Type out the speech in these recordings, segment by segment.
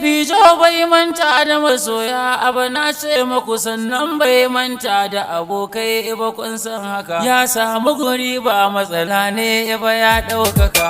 fijjo bai manta da masoya abu na ce maku sannan bai manta da abokai ba kun san haka ya samu guri ba matsala ne ba ya ɗaukaka.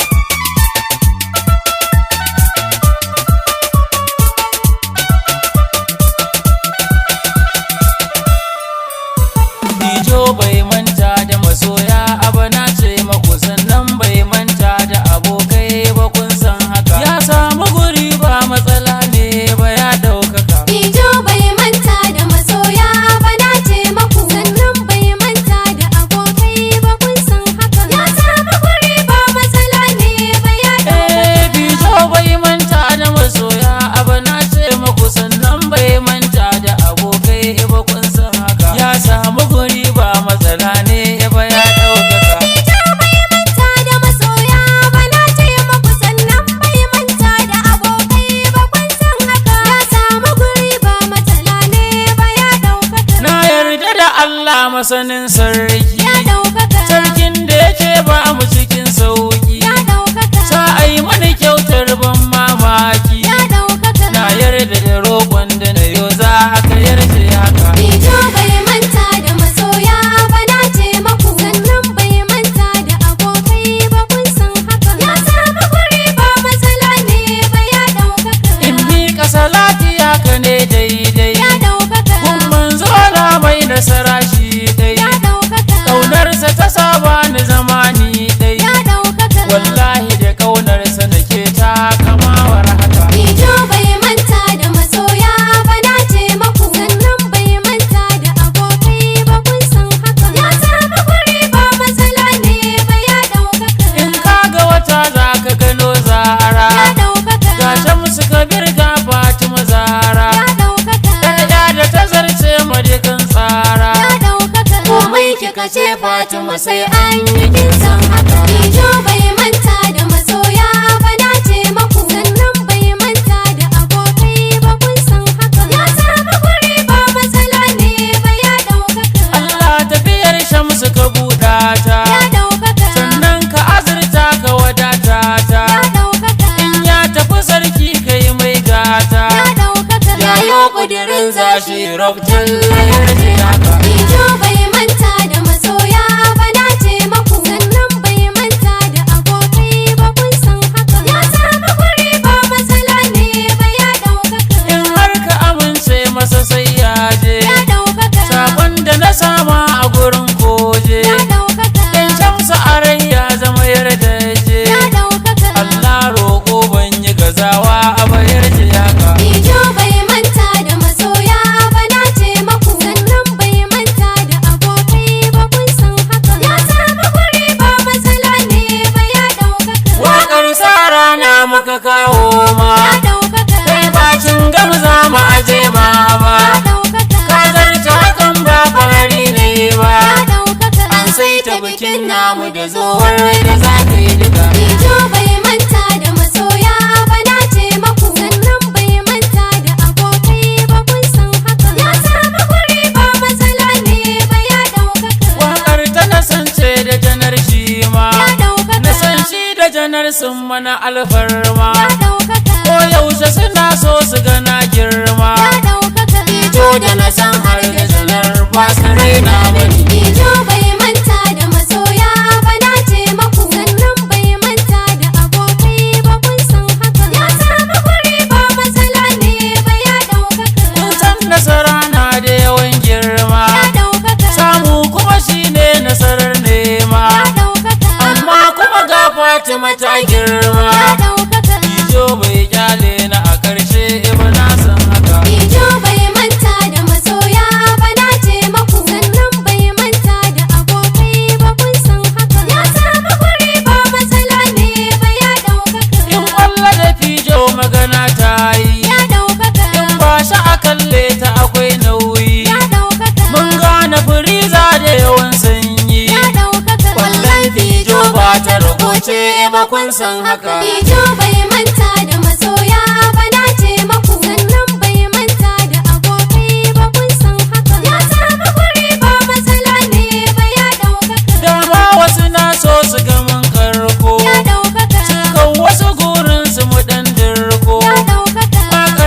Fijjo bai manta da masoya abu na ce maku sannan bai manta da abokai ba kun san haka ya samu guri ba matsala ne ba ya ɗaukaka. Fijjo bai manta da masoya ba na ce maku sannan bai manta da abokai ba kun san haka ya samu guri ba matsala ne ba ya ɗaukaka. Fijjo bai manta da masoya abu na ce maku sannan bai manta da abokai ba kun san haka ya samu guri ba matsala ne ba ya ɗaukaka. Fijjo bai manta da masoya ba na ce maku sannan bai manta da abokai ba kun san haka ya samu guri ba matsala ne ba ya ɗaukaka. Na yarda da Allah masanin sarki Ya ɗaukaka. sarkin da yake ba mu cikin sauki Ya ɗaukaka. sa ai mani kyautar ban mamaki Ya ɗaukaka. na yarda da roƙon da na yo za ka yarda haka. Fijjo bai manta da masoya ba na ce maku sannan bai manta da abokai ba kun san haka ya samu guri ba matsala ne ba ya ɗaukaka. In miƙa salati haka ne daidai Ya ɗaukaka. kun manzo na mai nasara shi dai Ya ɗaukaka. ƙaunarsa ta saba ni zamani dai Ya ɗaukaka. wallahi da ƙaunarsa nake ta kamawar haka. Fijjo bai manta da masoya ba na ce maku sannan bai manta da abokai ba kun san haka ya samu guri ba matsala ne ba ya ɗaukaka. In kaga wata za ka gano zara Ya ɗaukaka. ga Shamsu Kabir ga Fatima Zara Ya ɗaukaka. ɗaya da ta zarce madikan tsara Ya ɗaukaka. Komai kika ce Fatima sai an yi kin san haka. Fijjo bai manta da masoya ba na ce maku sannan bai manta da abokai ba kun san haka ya samu guri ba matsala ne ba ya ɗaukaka. Allah tafiyar Shamsu ka buɗa ta Ya ɗaukaka. sannan ka azurta ka wadata ta Ya ɗaukaka. in ya tafi sarki ka yi mai gata Ya ɗaukaka. yayo ƙudirin zashi rabtan layar da haka. Fijjo bai manta da masoya ba na ce maku sannan bai manta da abokai ba kun san haka ya samu guri ba matsala ne ba ya ɗaukaka. In har ka amince masa sai ya je Ya ɗaukaka. sakon da na sama a gurin koje Ya ɗaukaka. in Shamsu a rai ya zama yarda je Ya ɗaukaka. Allah roƙo ban yi gazawa a bayar haka. Fijjo bai manta da masoya ba na ce maku sannan bai manta da abokai ba kun san haka ya samu guri ba matsala ne ba ya ɗaukaka. Waƙar sa rana muka kawo ma Ya ɗaukaka. kai bacin gamza mu aje ma ba Ya ɗaukaka. ka zarce hakan ba fahari ne ba Ya ɗaukaka. an saita bikin namu da zuwar da za ka yi duka. Fijjo bai manta da masoya ba na ce maku sannan bai manta da abokai ba kun san haka ya samu guri ba matsala ne ba ya ɗaukaka. Waƙar ta nasance da janar shi ma Ya ɗaukaka. na san shi da janar sun mana alfarma Ya ɗaukaka. ko yaushe suna so su gana girma Ya ɗaukaka. to da na san har da janar ba su raina bane. Fijjo bai manta da masoya ba na ce maku sannan bai manta da abokai ba kun san haka ya samu guri ba matsala ne ba ya ɗaukaka. Kun san nasara na da yawan girma Ya ɗaukaka. samu kuma shine nasarar nema Ya ɗaukaka. amma kuma ga Fatima ta girma Ya ɗaukaka. Fijjo bai kyale na a ƙarshe ba na san haka. Fijjo bai manta da masoya ba na ce maku sannan bai manta da abokai ba kun san haka ya samu guri ba matsala ne ba ya ɗaukaka. In kwallo da Fijjo magana ta yi Ya ɗaukaka. in ba shi a kalle ta akwai nauyi Ya ɗaukaka. mun gane firiza da yawan sanyi Ya ɗaukaka. kwallon Fijjo ba ta rubuce ba kun san haka. Fijjo bai manta da masoya ba na ce maku sannan bai manta da abokai ba kun san haka ya samu guri ba matsala ne ba ya ɗaukaka. Dama wasu na so su ga mun karko Ya ɗaukaka. kan wasu gurin su mu ɗan dirko Ya ɗaukaka. waƙar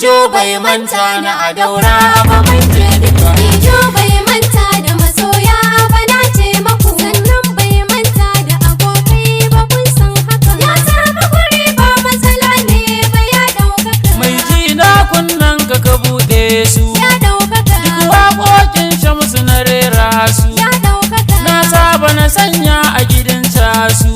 Fijjo bai manta na a daura ba mun je duka. Fijjo bai manta da masoya ba na ce maku. Sannan bai manta da abokai ba kun san haka. Ya samu guri ba matsala ne ba ya ɗaukaka. Mai ji na kunnan ka buɗe su. Ya ɗaukaka. Duk waƙoƙin Shamsu na rera su. Ya ɗaukaka. Na saba na sanya a gidan casu.